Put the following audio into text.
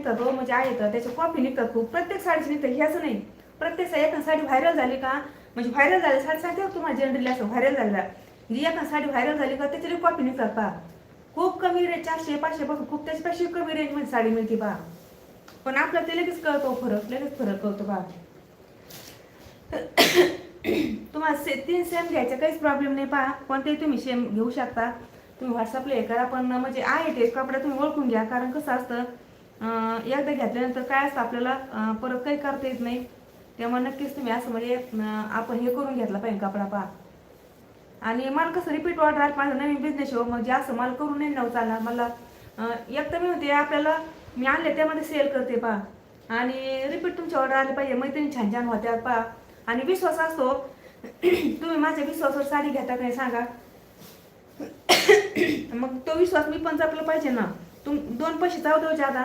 निघतात हो, म्हणजे आहेत त्याच्या कॉपी निघतात खूप, प्रत्येक साडीची निघतात, ह्याच नाही प्रत्येक एका साडी व्हायरल झाली का, म्हणजे व्हायरल झाली साडी सांगते तुम्हाला जनरली असं व्हायरल झालेला, म्हणजे एका साडी व्हायरल झाली का त्याची कॉपी निघतात पहा. खूप कमी रेंज 400-500 पासून खूप त्याच्यापेक्षा कमी रेंजमध्ये साडी मिळते पहा. पण आपल्याला ते लगेच कळतो फरक, लगेच फरक कळतो पहा. तुम्हाला 3 सेम घ्यायचा काहीच प्रॉब्लेम नाही पहा, कोणतेही तुम्ही सेम घेऊ शकता. तुम्ही व्हॉट्सअपला हे करा, पण म्हणजे आहे ते कपडा तुम्ही ओळखून घ्या, कारण कसं असतं एकदा घेतल्यानंतर काय असतं आपल्याला परत काही करता येत नाही. त्यामुळे नक्कीच तुम्ही असं म्हणजे आपण हे करून घेतला पाहिजे कपडा पहा. आणि मला कसं रिपीट ऑर्डर आली, माझा नवीन बिझनेस हो, म्हणजे असं मला करून नाही नव्हतं चालणार मला. एक तर मी म्हणते आपल्याला मी आणले त्यामध्ये सेल करते पहा, आणि रिपीट तुमची ऑर्डर आली पाहिजे, मैत्रिणी छान छान होत्या पहा, आणि विश्वास असतो. तुम्ही माझ्या विश्वासावर साडी घेता नाही सांगा, मग तो विश्वास मी पण जपला पाहिजे ना. 2 पैसे जाऊ देऊ ज्यादा,